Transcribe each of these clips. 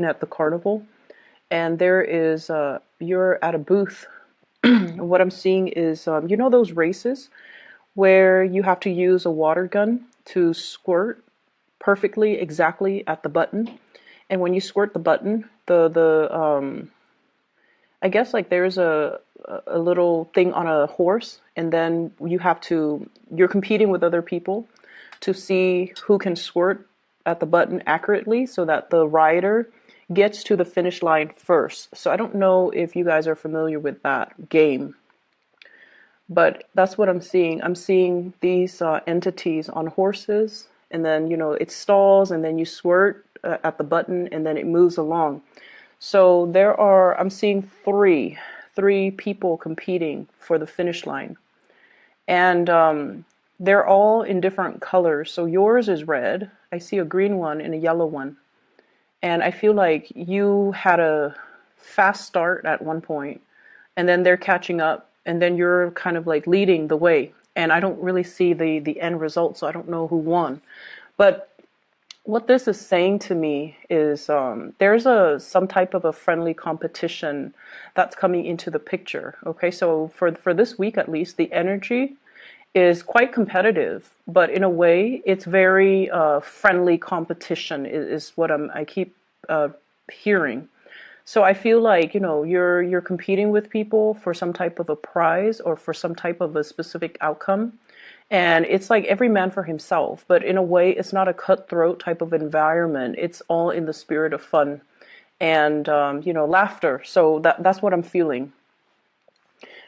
at the carnival, and there is you're at a booth. What I'm seeing is you know those races where you have to use a water gun to squirt perfectly exactly at the button, and when you squirt the button, the I guess like there's a little thing on a horse, and then you're competing with other people to see who can squirt at the button accurately so that the rider gets to the finish line first. So I don't know if you guys are familiar with that game, but that's what I'm seeing. I'm seeing these entities on horses, and then it stalls, and then you squirt at the button, and then it moves along. So I'm seeing three people competing for the finish line, and they're all in different colors. So yours is red. I see a green one and a yellow one. And I feel like you had a fast start at one point, and then they're catching up, and then you're kind of like leading the way. And I don't really see the end result, so I don't know who won. But what this is saying to me is there's some type of a friendly competition that's coming into the picture. Okay, so for this week at least, the energy is quite competitive, but in a way, it's very friendly competition is what I keep hearing. So I feel like you're competing with people for some type of a prize or for some type of a specific outcome, and it's like every man for himself. But in a way, it's not a cutthroat type of environment. It's all in the spirit of fun and laughter. So that's what I'm feeling.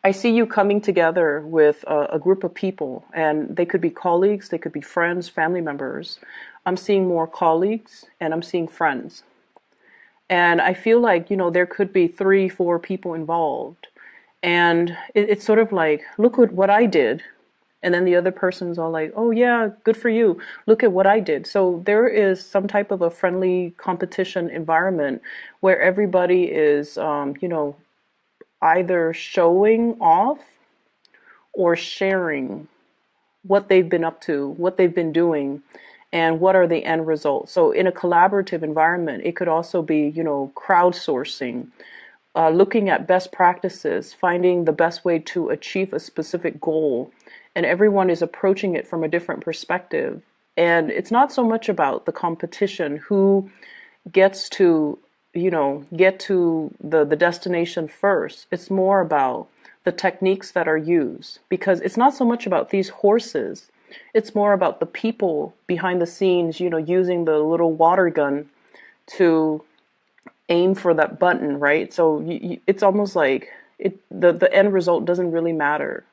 I see you coming together with a group of people, and they could be colleagues, they could be friends, family members. I'm seeing more colleagues, and I'm seeing friends. And I feel like, there could be 3, 4 people involved. And it's sort of like, look at what I did. And then the other person's all like, oh, yeah, good for you. Look at what I did. So there is some type of a friendly competition environment where everybody is, either showing off or sharing what they've been up to, what they've been doing, and what are the end results. So in a collaborative environment, it could also be, crowdsourcing, looking at best practices, finding the best way to achieve a specific goal. And everyone is approaching it from a different perspective. And it's not so much about the competition, who gets to get to the destination first. It's more about the techniques that are used, because it's not so much about these horses. It's more about the people behind the scenes, using the little water gun to aim for that button, right? So it's almost like the end result doesn't really matter.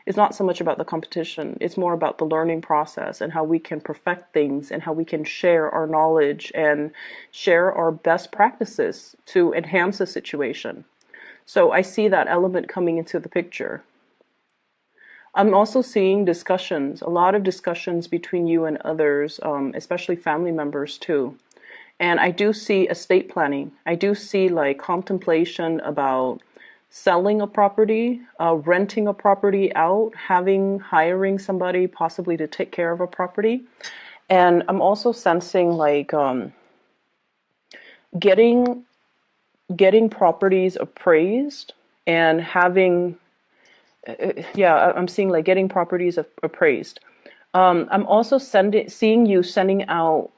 It's not so much about the competition. It's more about the learning process and how we can perfect things and how we can share our knowledge and share our best practices to enhance the situation. So I see that element coming into the picture. I'm also seeing discussions, a lot of discussions between you and others, especially family members too. And I do see estate planning. I do see like contemplation about selling a property, renting a property out, hiring somebody possibly to take care of a property. And I'm also sensing like getting properties appraised and I'm seeing like getting properties appraised. I'm also seeing you sending out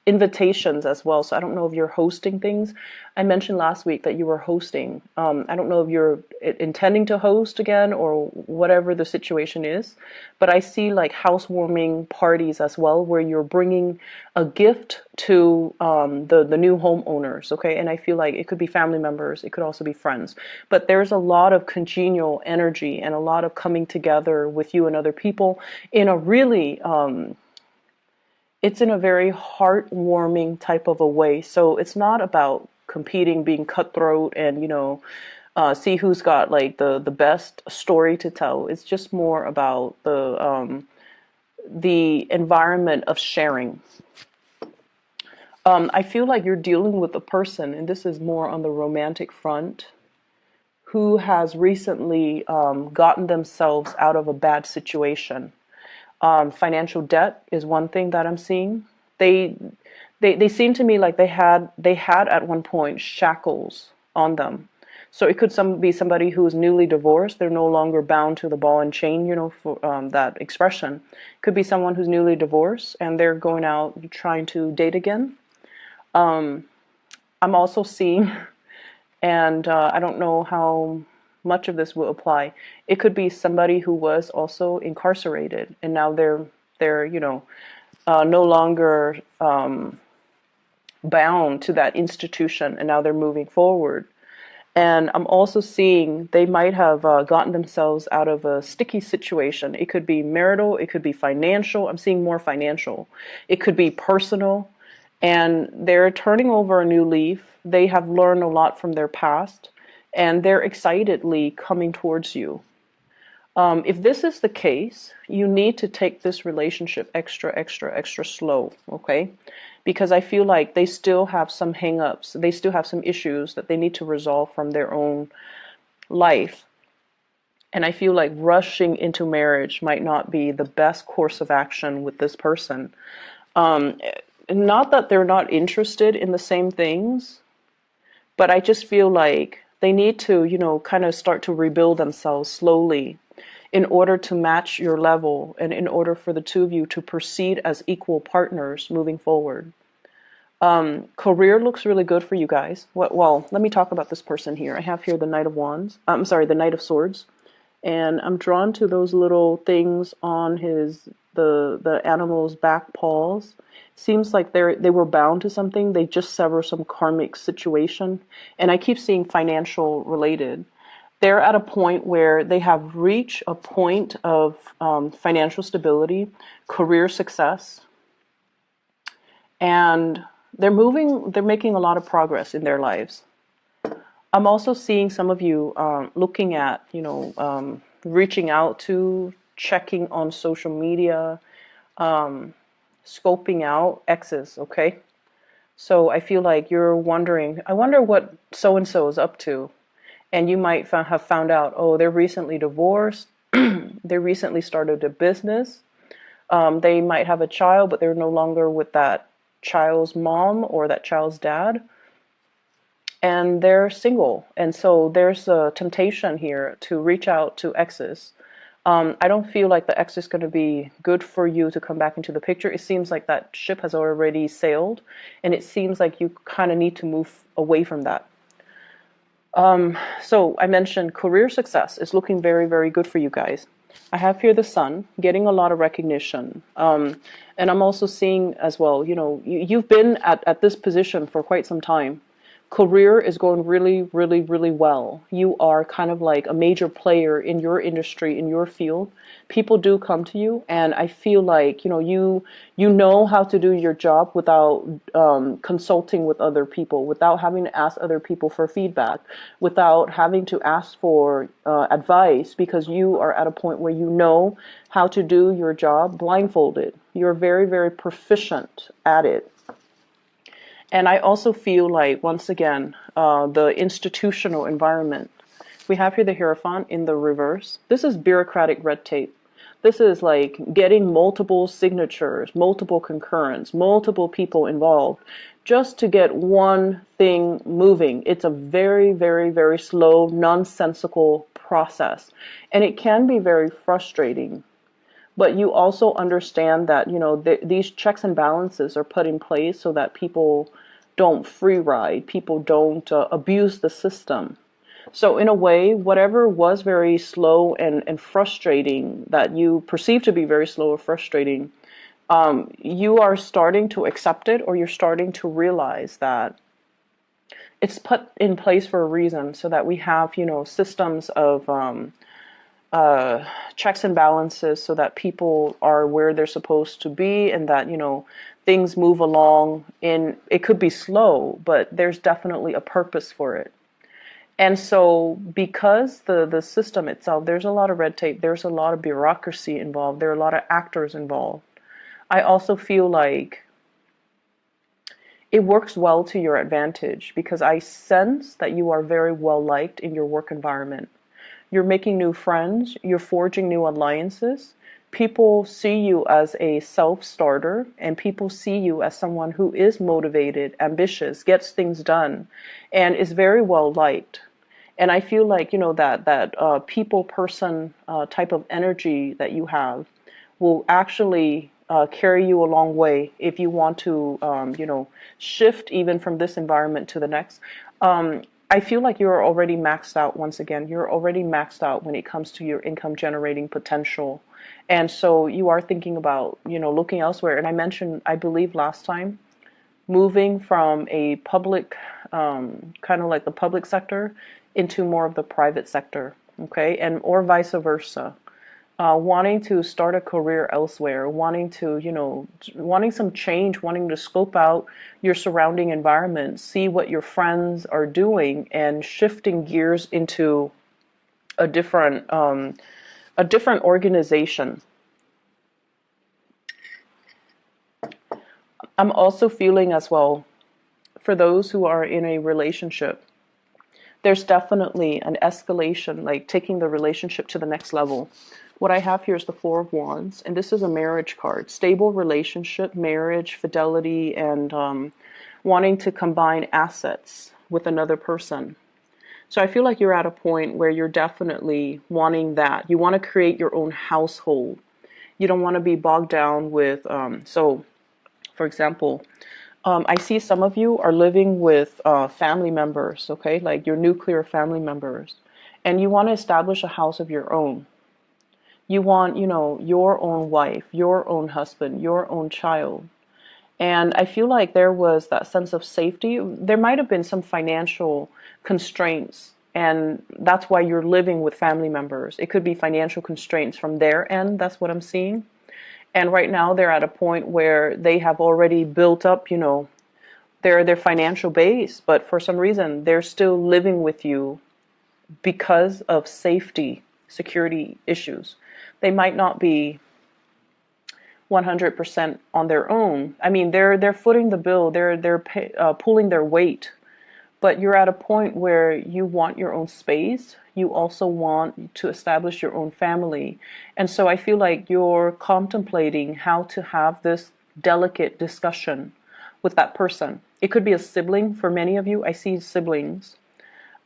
invitations as well. So I don't know if you're hosting things. I mentioned last week that you were hosting. I don't know if you're intending to host again or whatever the situation is, but I see like housewarming parties as well, where you're bringing a gift to the new homeowners. Okay, and I feel like it could be family members, it could also be friends, but there's a lot of congenial energy and a lot of coming together with you and other people in a really it's in a very heartwarming type of a way. So it's not about competing, being cutthroat, and see who's got like the best story to tell. It's just more about the environment of sharing. I feel like you're dealing with a person, and this is more on the romantic front, who has recently gotten themselves out of a bad situation. Financial debt is one thing that I'm seeing. They seem to me like they had at one point shackles on them. So it could be somebody who is newly divorced. They're no longer bound to the ball and chain, for that expression. Could be someone who's newly divorced and they're going out trying to date again. I'm also seeing, and I don't know how much of this will apply. It could be somebody who was also incarcerated and now they're no longer bound to that institution, and now they're moving forward. And I'm also seeing they might have gotten themselves out of a sticky situation. It could be marital, it could be financial. I'm seeing more financial. It could be personal. And they're turning over a new leaf. They have learned a lot from their past, and they're excitedly coming towards you. If this is the case, you need to take this relationship extra, extra, extra slow, okay? Because I feel like they still have some hang-ups. They still have some issues that they need to resolve from their own life. And I feel like rushing into marriage might not be the best course of action with this person. Not that they're not interested in the same things, but I just feel like they need to, kind of start to rebuild themselves slowly in order to match your level and in order for the two of you to proceed as equal partners moving forward. Career looks really good for you guys. Well, let me talk about this person here. I have here the Knight of Wands. I'm sorry, the Knight of Swords. And I'm drawn to those little things on the animal's back paws. Seems like they were bound to something. They just sever some karmic situation. And I keep seeing financial related. They're at a point where they have reached a point of financial stability, career success, and they're making a lot of progress in their lives. I'm also seeing some of you looking at, reaching out to, checking on social media, scoping out exes, okay? So I feel like you're wondering, I wonder what so-and-so is up to. And you might have found out, oh, they're recently divorced. They recently started a business. They might have a child, but they're no longer with that child's mom or that child's dad. And they're single. And so there's a temptation here to reach out to exes. I don't feel like the ex is going to be good for you to come back into the picture. It seems like that ship has already sailed. And it seems like you kind of need to move away from that. So I mentioned career success is looking very, very good for you guys. I have here the Sun getting a lot of recognition. And I'm also seeing as well, you've been at this position for quite some time. Career is going really, really, really well. You are kind of like a major player in your industry, in your field. People do come to you, and I feel like you know how to do your job without consulting with other people, without having to ask other people for feedback, without having to ask for advice, because you are at a point where you know how to do your job blindfolded. You're very, very proficient at it. And I also feel like, once again, the institutional environment. We have here the Hierophant in the reverse. This is bureaucratic red tape. This is like getting multiple signatures, multiple concurrence, multiple people involved just to get one thing moving. It's a very, very, very slow, nonsensical process. And it can be very frustrating. But you also understand that, these checks and balances are put in place so that people don't free ride, people don't abuse the system. So in a way, whatever was very slow and frustrating, that you perceive to be very slow or frustrating, you are starting to accept it, or you're starting to realize that it's put in place for a reason, so that we have, systems of checks and balances, so that people are where they're supposed to be, and that things move along. It could be slow, but there's definitely a purpose for it. And so because the system itself, there's a lot of red tape, there's a lot of bureaucracy involved, there are a lot of actors involved. I also feel like it works well to your advantage, because I sense that you are very well liked in your work environment. You're making new friends, you're forging new alliances. people see you as a self-starter, and people see you as someone who is motivated, ambitious, gets things done, and is very well liked. And I feel like, that people person type of energy that you have will actually carry you a long way if you want to, shift even from this environment to the next. I feel like you're already maxed out. Once again, you're already maxed out when it comes to your income generating potential. And so you are thinking about, looking elsewhere. And I mentioned, I believe last time, moving from a public, kind of like the public sector into more of the private sector, okay? And or vice versa. Wanting to start a career elsewhere, wanting to, wanting some change, wanting to scope out your surrounding environment, see what your friends are doing, and shifting gears into a different organization. I'm also feeling as well, for those who are in a relationship, there's definitely an escalation, like taking the relationship to the next level. What I have here is the Four of Wands, and this is a marriage card. Stable relationship, marriage, fidelity, and wanting to combine assets with another person. So I feel like you're at a point where you're definitely wanting that. You want to create your own household. You don't want to be bogged down with, for example, I see some of you are living with family members, okay, like your nuclear family members, and you want to establish a house of your own. You want, your own wife, your own husband, your own child. And I feel like there was that sense of safety. There might have been some financial constraints, and that's why you're living with family members. It could be financial constraints from their end. That's what I'm seeing. And right now they're at a point where they have already built up, their financial base, but for some reason they're still living with you because of safety, security issues. They might not be 100% on their own. I mean, they're footing the bill, they're pulling their weight. But you're at a point where you want your own space. You also want to establish your own family. And so I feel like you're contemplating how to have this delicate discussion with that person. It could be a sibling for many of you. I see siblings.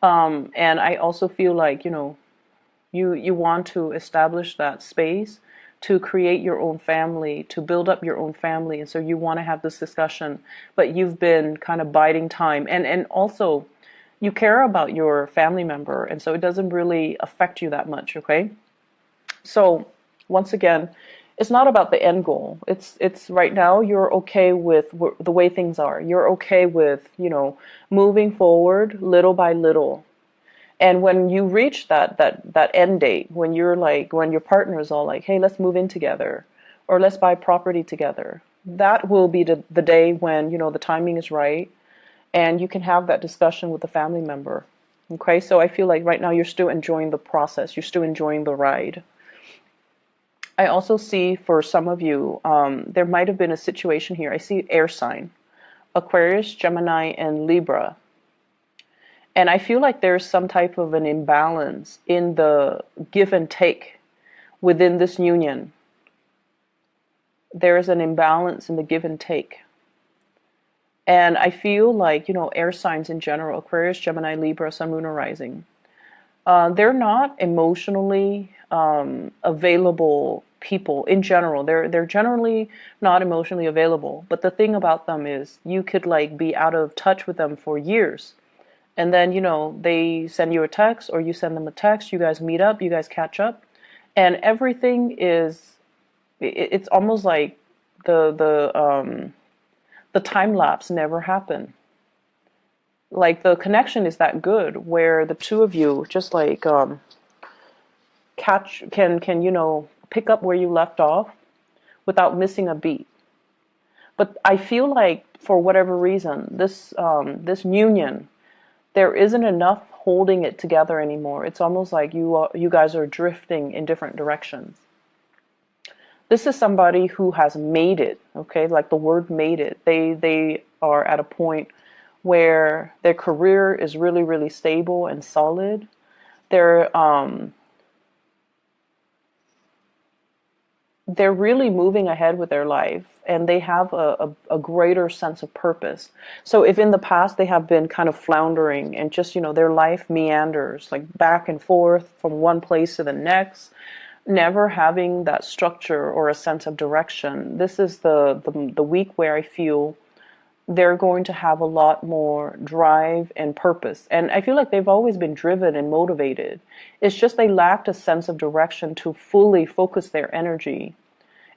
And I also feel like, you want to establish that space to create your own family, to build up your own family. And so you want to have this discussion, but you've been kind of biding time. And also, you care about your family member, and so it doesn't really affect you that much, okay? So, once again, it's not about the end goal. It's right now you're okay with the way things are. You're okay with, moving forward little by little. And when you reach that end date, when your partner is all like, hey, let's move in together, or let's buy property together, that will be the day when, the timing is right, and you can have that discussion with the family member. Okay, so I feel like right now you're still enjoying the process, you're still enjoying the ride. I also see for some of you, there might have been a situation here. I see air sign, Aquarius, Gemini, and Libra. And I feel like there's some type of an imbalance in the give and take within this union. There is an imbalance in the give and take. And I feel like, air signs in general, Aquarius, Gemini, Libra, Sun, Moon, or Rising, they're not emotionally available people in general. They're generally not emotionally available. But the thing about them is you could be out of touch with them for years. And then, they send you a text or you send them a text, you guys meet up, you guys catch up, and everything it's almost like the time lapse never happened. Like the connection is that good where the two of you just can pick up where you left off without missing a beat. But I feel like for whatever reason, this union, there isn't enough holding it together anymore. It's almost like you guys are drifting in different directions. This is somebody who has made it, okay? Like the word made it. They are at a point where their career is really, really stable and solid. they're really moving ahead with their life, and they have a greater sense of purpose. So if in the past they have been kind of floundering and just, their life meanders like back and forth from one place to the next, never having that structure or a sense of direction, this is the week where I feel they're going to have a lot more drive and purpose. And I feel like they've always been driven and motivated. It's just they lacked a sense of direction to fully focus their energy.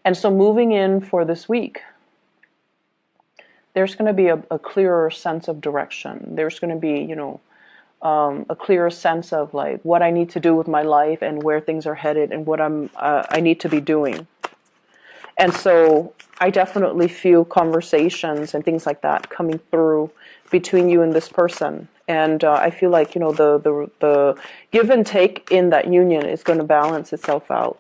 And so moving in for this week, there's going to be a clearer sense of direction. There's going to be, a clearer sense of like what I need to do with my life and where things are headed and what I need to be doing. And so I definitely feel conversations and things like that coming through between you and this person. And I feel like, the give and take in that union is going to balance itself out.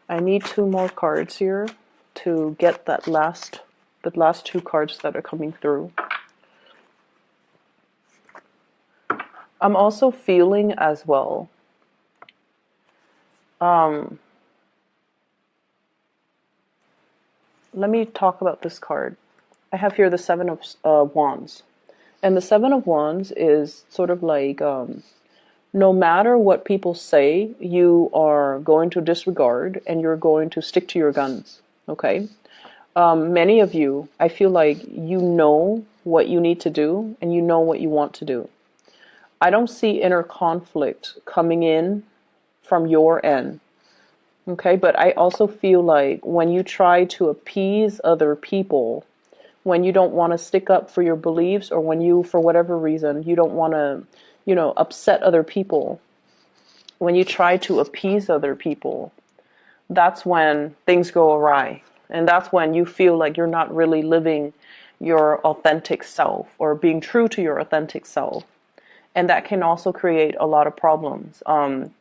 I need 2 more cards here to get the last 2 cards that are coming through. I'm also feeling as well. Let me talk about this card. I have here the 7 of Wands. And the 7 of Wands is sort of like, no matter what people say, you are going to disregard and you're going to stick to your guns. Okay? Many of you, I feel like you know what you need to do and you know what you want to do. I don't see inner conflict coming in from your end. Okay, but I also feel like when you try to appease other people, when you don't want to stick up for your beliefs, or when you, for whatever reason, you don't want to, upset other people, when you try to appease other people, that's when things go awry. And that's when you feel like you're not really living your authentic self or being true to your authentic self. And that can also create a lot of problems.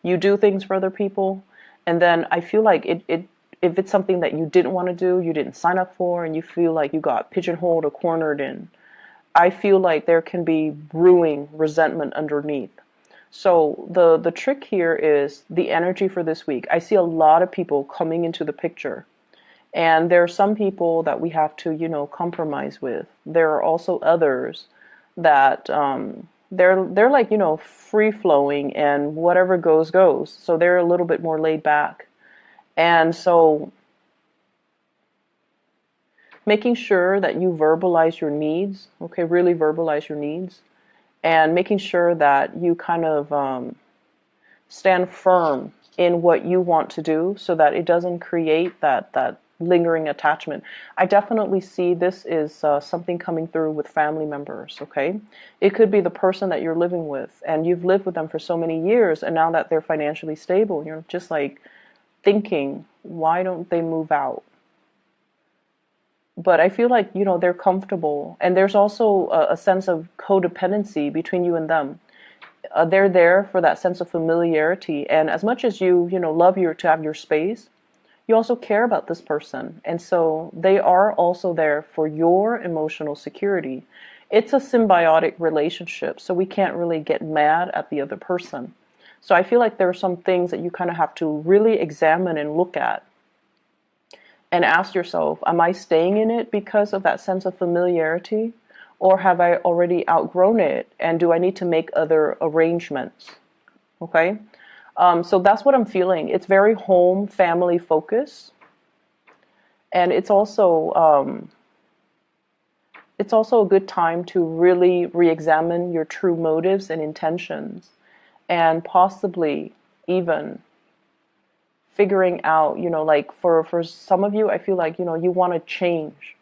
You do things for other people, and then I feel like if it's something that you didn't want to do, you didn't sign up for, and you feel like you got pigeonholed or cornered in, I feel like there can be brewing resentment underneath. So the trick here is the energy for this week. I see a lot of people coming into the picture. And there are some people that we have to, compromise with. There are also others that they're like, free flowing, and whatever goes goes. So they're a little bit more laid back. And so making sure that you verbalize your needs, okay, really verbalize your needs, and making sure that you kind of stand firm in what you want to do so that it doesn't create that lingering attachment. I definitely see this is something coming through with family members, okay? It could be the person that you're living with, and you've lived with them for so many years, and now that they're financially stable, you're just like thinking, why don't they move out? But I feel like, they're comfortable, and there's also a sense of codependency between you and them. They're there for that sense of familiarity, and as much as you, love to have your space, you also care about this person. And so they are also there for your emotional security. It's a symbiotic relationship, so we can't really get mad at the other person. So I feel like there are some things that you kind of have to really examine and look at and ask yourself, am I staying in it because of that sense of familiarity? Or have I already outgrown it? And do I need to make other arrangements? Okay? So that's what I'm feeling. It's very home, family focused. And it's also a good time to really re-examine your true motives and intentions, and possibly even figuring out, like for some of you, I feel like, you want to change.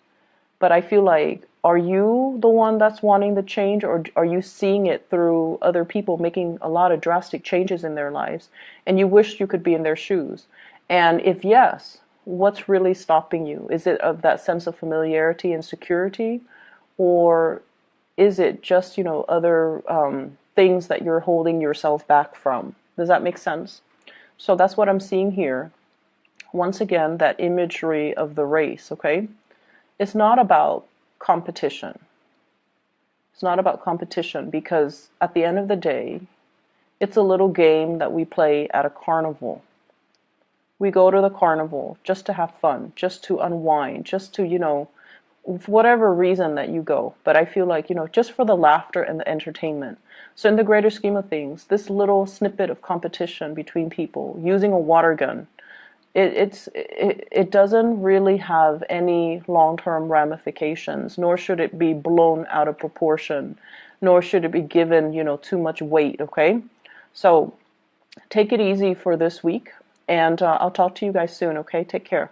But I feel like, are you the one that's wanting the change, or are you seeing it through other people making a lot of drastic changes in their lives, and you wish you could be in their shoes? And if yes, what's really stopping you? Is it of that sense of familiarity and security, or is it just, other things that you're holding yourself back from? Does that make sense? So that's what I'm seeing here. Once again, that imagery of the race, okay? It's not about competition. It's not about competition, because at the end of the day, it's a little game that we play at a carnival. We go to the carnival just to have fun, just to unwind, just to, for whatever reason that you go. But I feel like, just for the laughter and the entertainment. So in the greater scheme of things, this little snippet of competition between people using a water gun, it doesn't really have any long-term ramifications, nor should it be blown out of proportion, nor should it be given, too much weight, okay? So take it easy for this week, and I'll talk to you guys soon, okay? Take care.